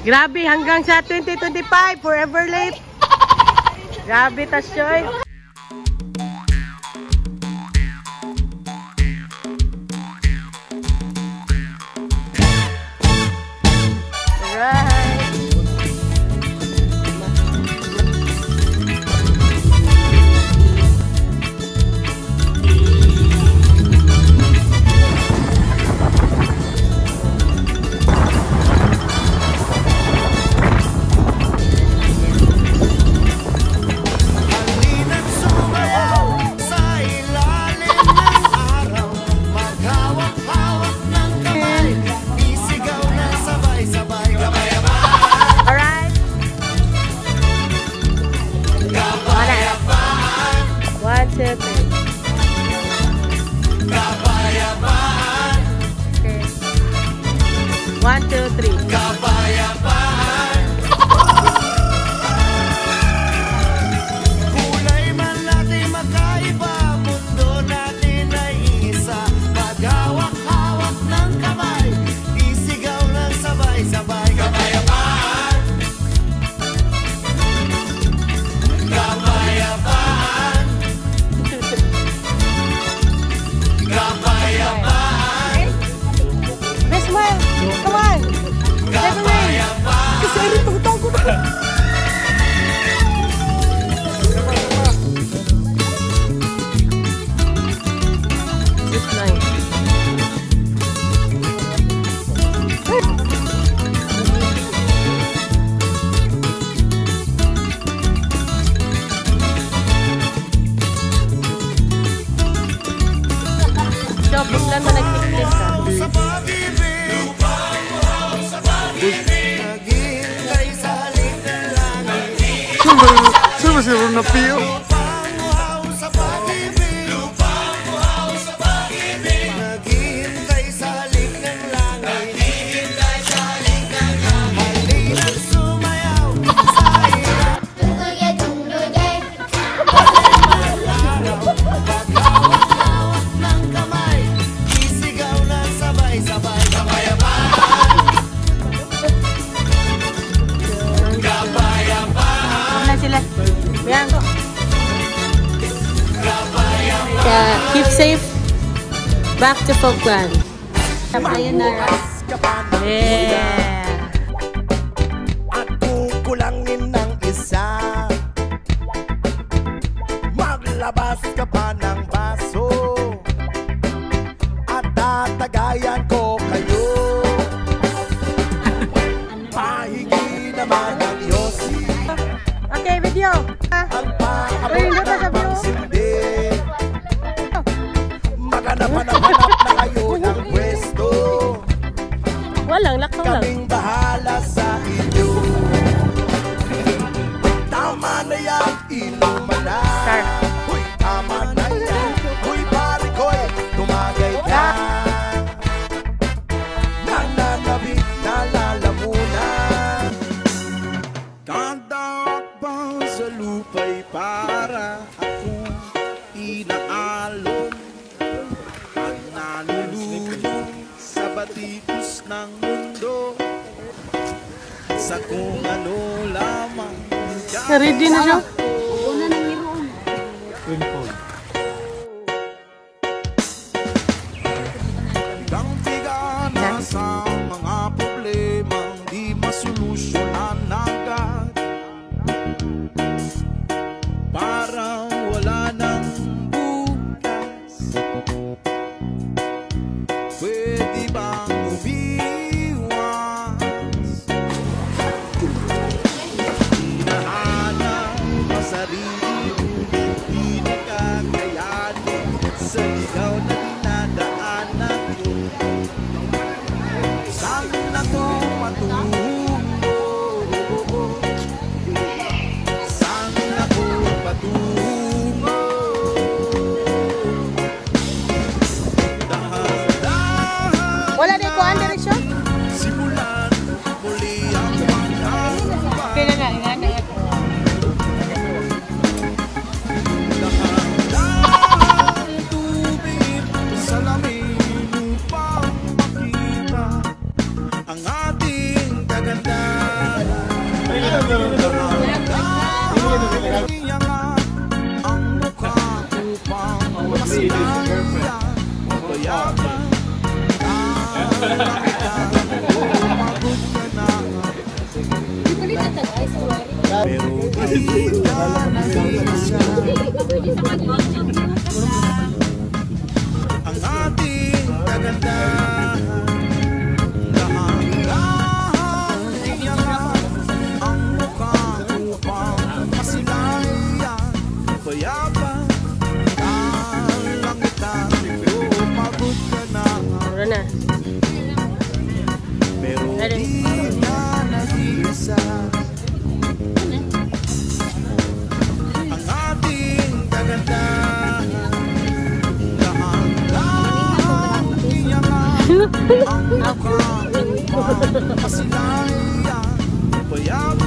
Grabe, hanggang sa 2025, forever late. Grabe, Tasyoy. One, two, three. Kapayapaan. Kulay man natin magkaiba, mundo natin ay isa. Maghawak-hawak ng kamay, isigaw ng sabay-sabay. Kapayapaan. Kapayapaan. Kapayapaan. Best man, come on. Kapayapaan. Kasi ay rin, tagutang ko na. Shopping lang na nag-tiktik ka. Sa pag-ibig, naghihintay sa halik ng langit. Sino si Ron Pio? Lupaw sa pag-ibig, naghihintay sa halik ng langit. Halina't sumayaw sa hirap. Paghawak-hawak ng kamay, isigaw na sabay-sabay. Kapayapaan. Kapayapaan. Wala sila. Yan. Kapayapaan. Yeah, keep safe. Back to Falkland. Sayonara. Yeah. At kukulangin ng isa, maglabas ka pa ng baso, at tatagayan ko kayo. Pahingi naman ang yosi, Okay, video. ang paabot Uy, hindi pa ng sabi mo. pangsindi. Maghanap-hanap na kayo ng pwesto, Walang, lakaw lang. kaming bahala sa inyo. Tama na yan, inuman na. Star. Uy, tama na yan. Uy, pare ko'y tumagay ka. Nananabik na lalamunan. Kandang sa lupa'y para akong inaalon at nalululong sa batikos ng mundo, sa kung ano lamang. Ready na siya? Hanggang biga na sa mga problemang di masolusyonan agad. Parang wala nang bukas. Pwede bang umiwas? Hinahanap ang sarili, hindi nakakatawa. kagandahan. Iya nga ang mukha upang masilayan. Payaman umabot ka na. Pero di ka nag-isa. Ang ating kagandahan, dahan-dahan iyangan ang mukha upang masilayan. Payaban ang langitan, umabot ka na. Mura na. Pero Ready? di ka nag-iisa. Ang ating kagandahan, dahan-dahan iyangan ang mukha upang masilayan. Payaban